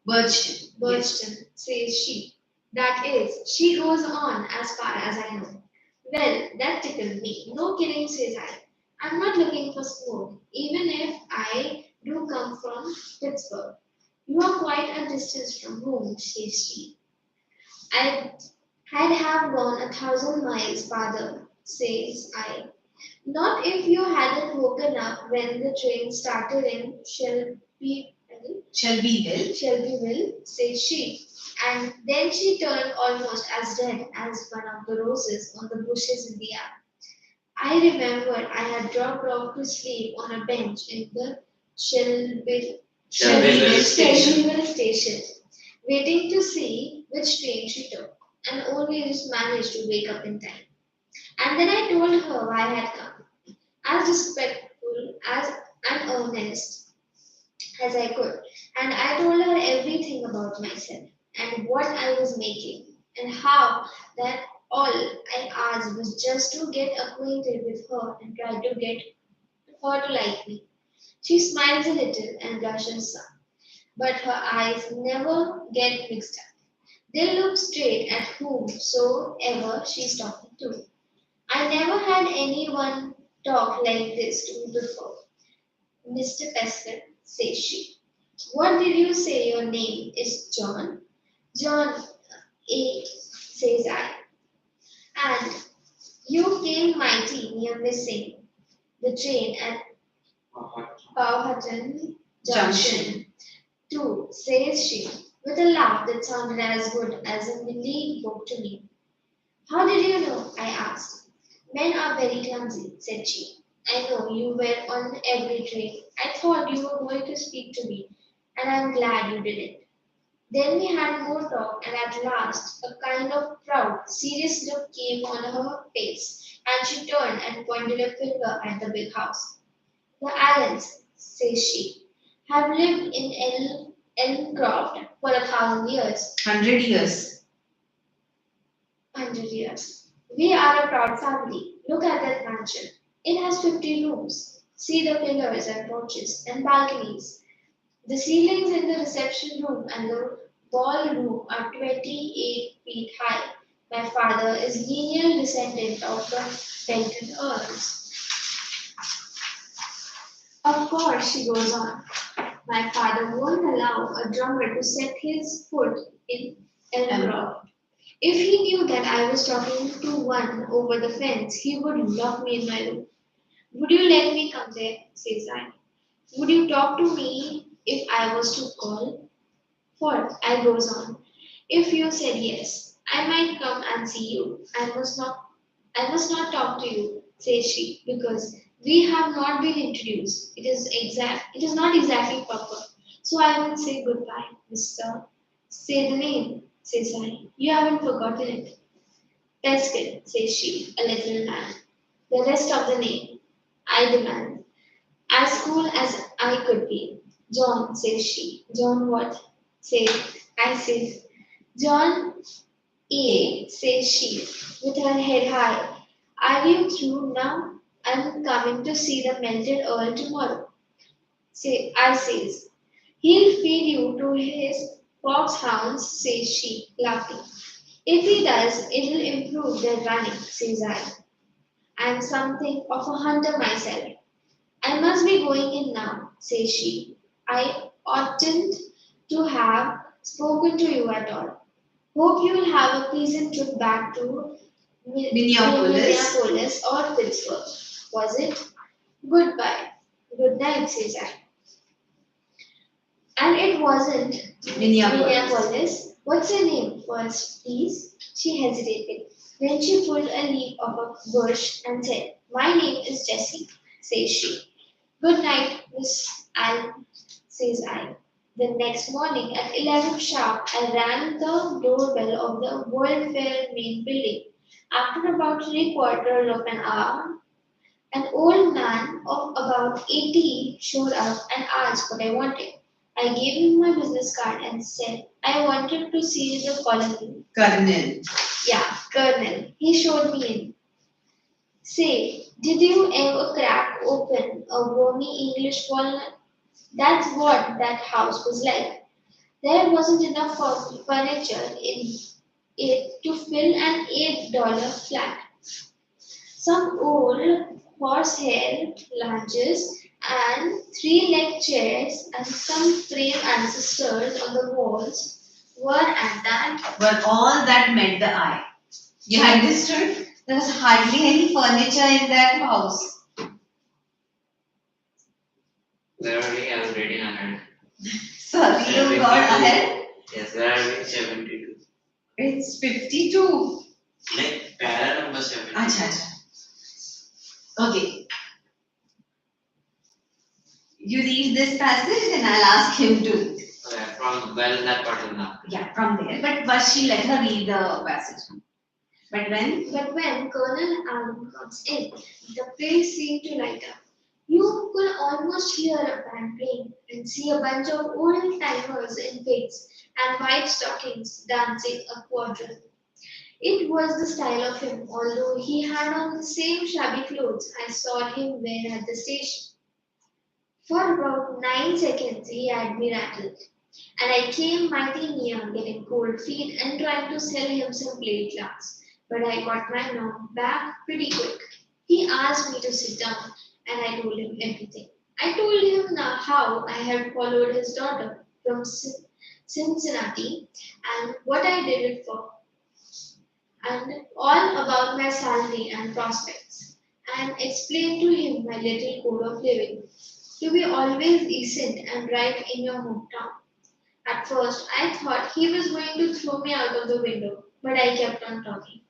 Birchton. Birchton, says she. That is, she goes on as far as I know. Well, that tickled me. No kidding, says I. I'm not looking for smoke, even if I do come from Pittsburgh. You are quite a distance from home, says she. I had have gone 1,000 miles farther, says I. Not if you hadn't woken up when the train started in Shelbyville, says she. And then she turned almost as red as one of the roses on the bushes in the yard. I remembered I had dropped off to sleep on a bench in the Shelbyville Station. Shelbyville station, waiting to see which train she took, and only just managed to wake up in time. And then I told her why I had come, as respectful as and earnest as I could, and I told her everything about myself and what I was making, and how that all I asked was just to get acquainted with her and try to get her to like me. She smiles a little and blushes some, but her eyes never get mixed up. They look straight at whomsoever she's talking to. I never had anyone talk like this to me before. Mr. Pescott, says she. What did you say your name is, John? John A, says I. And you came mighty near missing the train at Powhatan Junction, too, says she, with a laugh that sounded as good as a Millie book to me. How did you know? I asked. Men are very clumsy, said she. I know you were on every train. I thought you were going to speak to me, and I'm glad you didn't. Then we had more talk, and at last a kind of proud, serious look came on her face, and she turned and pointed a finger at the big house. The Allens, says she, have lived in Elmcroft for 1,000 years. 100 years. 100 years. We are a proud family. Look at that mansion. It has 50 rooms. See the pillars and porches and balconies. The ceilings in the reception room and the ballroom are 28 feet high. My father is lineal descendant of the Benton Earls. Of course, she goes on. My father won't allow a drummer to set his foot in Elmcroft. If he knew that I was talking to one over the fence, he would lock me in my room. Would you let me come there? Says I. Would you talk to me if I was to call? For, I goes on, if you said yes, I might come and see you. I must not talk to you, says she, because we have not been introduced. It is not exactly proper. So I will say goodbye, Mr. Say the name, says I. You haven't forgotten it. Peskin, says she, a little man. The rest of the name, I demand. As cool as I could be. John, says she. John what? Say, I says. John A, says she, with her head high. Are you through now? I'm coming to see the melted earl tomorrow. Say, I says. He'll feed you to his foxhounds, says she, laughing. If he does, it'll improve their running, says I. I'm something of a hunter myself. I must be going in now, says she. I oughtn't to have spoken to you at all. Hope you will have a pleasant trip back to Minneapolis. Minneapolis or Pittsburgh. Was it? Goodbye. Good night, says I. And it wasn't Minneapolis. What's your name first, please? She hesitated. Then she pulled a leaf of a bush and said, My name is Jessie, says she. Good night, Miss Allen, says I. The next morning at 11 sharp, I rang the doorbell of the World Fair main building. After about 3/4 of an hour, an old man of about 80 showed up and asked what I wanted. I gave him my business card and said I wanted to see the colonel. Colonel. Yeah, colonel. He showed me in. Say, did you ever crack open a wormy English walnut? That's what that house was like. There wasn't enough furniture in it to fill an $8 flat. Some old horsehair lounges and three-leg chairs and some framed ancestors on the walls were at that. Were all that met the eye. You understood? There was hardly any furniture in that house. Where are we? I was reading ahead. Sorry, you got ahead. Yes, where are we? 72. It's 52. Like para number 72. Acha, acha. Okay. You read this passage and I'll ask him to. Okay, from well that part of now. Yeah, from there. But first she let her read the passage. But when? But when Colonel Allen comes in, the place seemed to light up. You could almost hear a band playing and see a bunch of old timers in wigs and white stockings dancing a quadrille. It was the style of him, although he had on the same shabby clothes I saw him wear at the station. For about 9 seconds he had me rattled, and I came mighty near getting cold feet and trying to sell him some plate glass. But I got my knock back pretty quick. He asked me to sit down, and I told him everything. I told him now how I had followed his daughter from Cincinnati and what I did it for, and all about my salary and prospects, and explained to him my little code of living to be always decent and right in your hometown. At first, I thought he was going to throw me out of the window, but I kept on talking.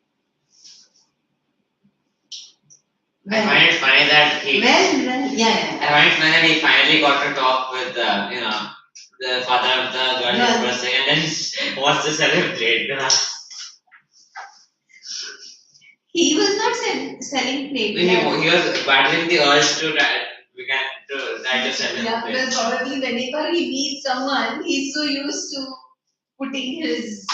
I find it funny that he. Yeah. I find it funny that he finally got to talk with the father of the girl Girl. for a second, and then wants to celebrate. He was not selling plate He glass. was battling the urge to try to sell Yeah, him. because probably whenever he meets someone, he's so used to putting his,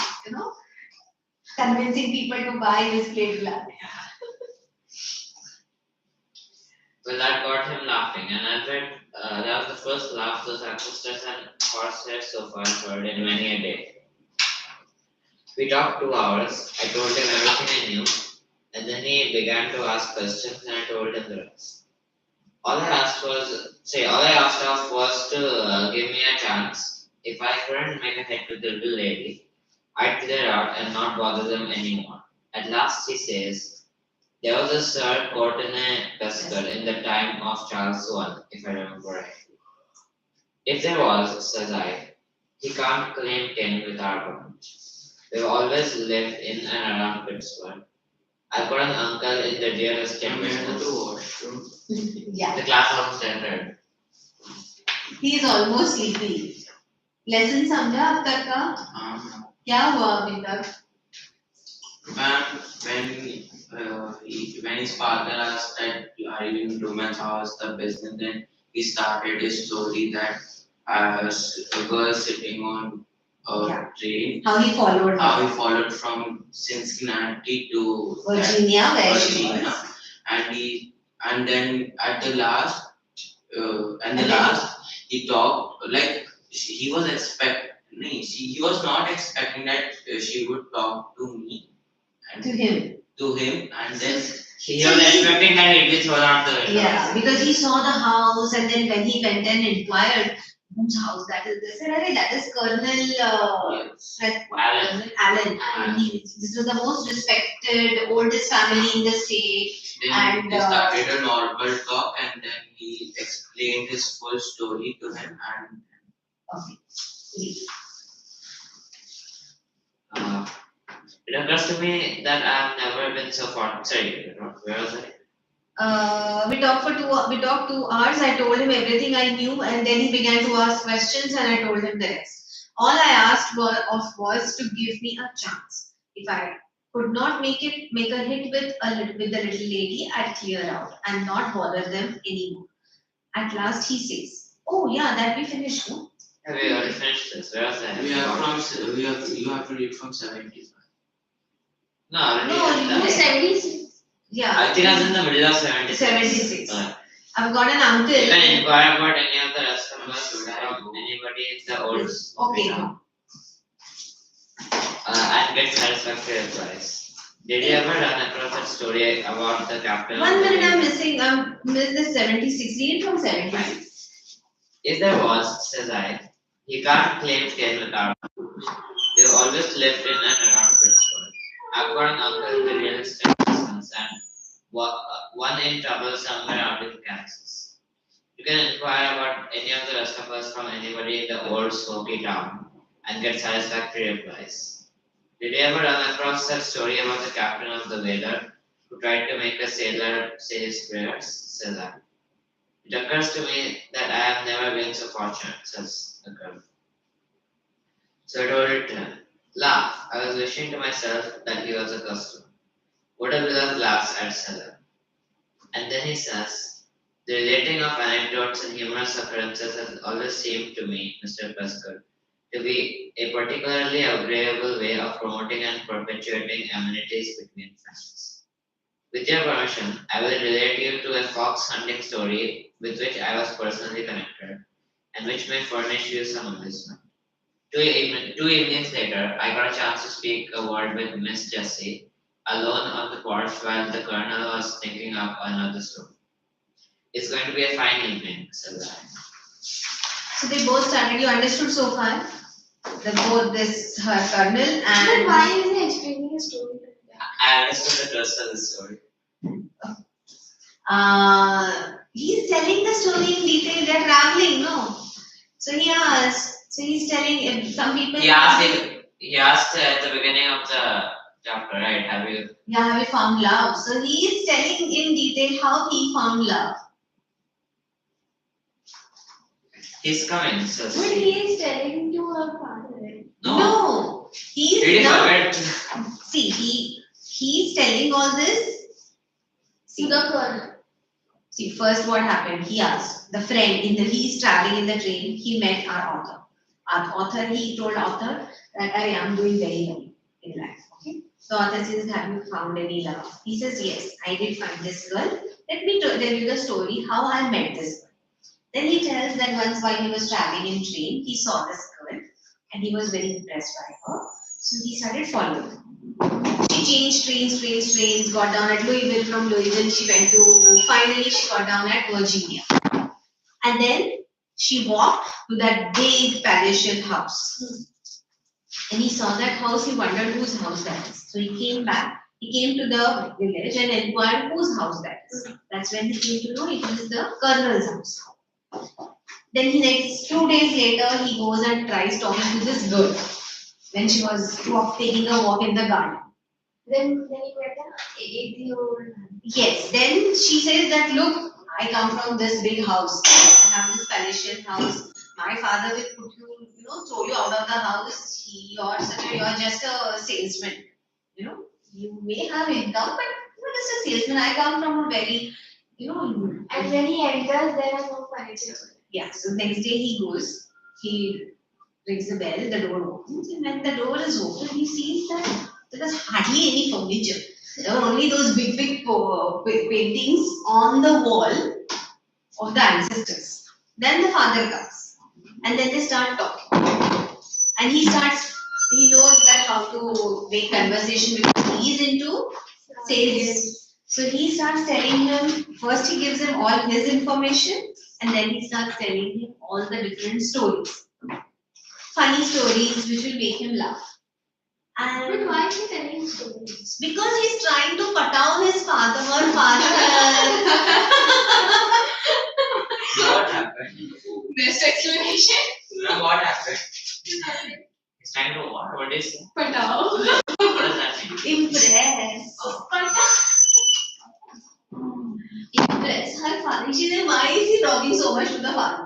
convincing people to buy his plate glass. Well, that got him laughing, and I bet that was the first laugh those ancestors and horseheads so far heard in many a day. We talked 2 hours. I told him everything I knew, and then he began to ask questions, and I told him the rest. All I asked of was to give me a chance. If I couldn't make a head to the little lady, I'd clear out and not bother them anymore. At last he says, there was a Sir Courtenay Tusker in the time of Charles I, if I remember right. If there was, says I, he can't claim kin with our government. We've always lived in and around Pittsburgh. I've got an uncle in the real estate I'm going to business. the washroom. Yeah. The class almost ended. He is almost sleepy. Lesson समझा अब तक का? क्या हुआ अभी तक? When his father asked that are you in Roman's house, the business, then he started his story that a girl sitting on a Yeah. train, How he followed how her. he followed from Cincinnati to Virginia, where she Virginia, was. and then at the last, And then he talked like he was he was not expecting that she would talk to me and to him. And then He was expecting that he'd be thrown out the window. Yeah, because he saw the house, and then when he went and inquired whose house that is, they said, "Arey, that is Colonel Allen. And this was the most respected, oldest family in the state." then And, they started a normal talk, and then he explained his full story to him, and Okay. It occurs to me that I've never been so far. Sorry, where was I? We talked 2 hours. I told him everything I knew, and then he began to ask questions, and I told him the rest. All I asked was to give me a chance. If I could not make a hit with the little lady, I'd clear out and not bother them anymore. At last, he says, "Oh yeah, that we finished, no?" Have we already finished this? Where was I? you have to read from 75. No, already. No, I've done you it. 76. Yeah. I think I was in the middle of 76. 76. Uh, I've got an uncle. You can inquire about any of the rest of us from anybody in the old Okay. and get satisfactory replies. Did you ever run across that story about the captain? 1 minute I'm missing. I missed the 76. Read from 76. If there was, says I, he can't claim kin with our. We've always lived in and around Pittsburgh. I've got an uncle in the real estate business and one in trouble somewhere out in Kansas. You can inquire about any of the rest of us from anybody in the old smoky town and get satisfactory replies. Did you ever run across that story about the captain of the whaler who tried to make a sailor say his prayers? Says I. It occurs to me that I have never been so fortunate, says the girl. So I told it to him. Laugh. I was wishing to myself that he was a customer. What a beloved laughs at seller. And then he says, The relating of anecdotes and humorous occurrences has always seemed to me, Mr. Pascal, to be a particularly agreeable way of promoting and perpetuating amenities between friends. With your permission, I will relate you to a fox hunting story with which I was personally connected and which may furnish you some amusement. Two evenings later, I got a chance to speak a word with Miss Jessie, alone on the porch while the Colonel was thinking up another story. It's going to be a fine evening, said I. So they both started. You understood so far? The both this her colonel But and why is he explaining a story like that? I understood the rest of the story. he's telling the story in detail. They're traveling, no? So he asked. So he's telling some people. He asked at the beginning of the chapter, right? Have you? Yeah, have you found love? So he is telling in detail how he found love. He's coming, so. But he is telling to her father. No, he's Did he not. forget? See, he's telling all this. To the colonel. See, first what happened? He asked the friend he's traveling in the train. He met our author. He told author that I am doing very well in life. Okay. So author says, have you found any love? He says, yes, I did find this girl. Let me tell you the story how I met this girl. Then he tells that once while he was traveling in train, he saw this girl and he was very impressed by her. So he started following her. She changed trains, got down at Louisville. From Louisville, finally she got down at Virginia. And then she walked to that big palatial house. And he saw that house, he wondered whose house that is. So he came back, he came to the village and inquired whose house that is. That's when he came to know it was the colonel's house. Then he next 2 days later, he goes and tries talking to this girl when she was taking a walk in the garden. Then he met an 80-year-old man. Yes, then she says that look, I come from this big house. I have this palatial house. My father will put you, throw you out of the house. You're just a salesman. You may have income, but you're just a salesman. I come from a very, And when he enters, there are no furniture. yeah. So next day he goes, he rings the bell, the door opens, and when the door is open, he sees that there was hardly any furniture. There were only those big paintings on the wall of the ancestors. Then the father comes, and then they start talking. And he knows that how to make conversation because he's into sales. So he starts telling him, first he gives him all his information, and then he starts telling him all the different stories. Funny stories which will make him laugh. But And why is he telling stories? because he's trying to put his father. What happened? Best explanation. No, what happened? He's trying to what? What is it? Patao. What does that mean? Impress. Impress her father. She said, why is he talking so much to the father?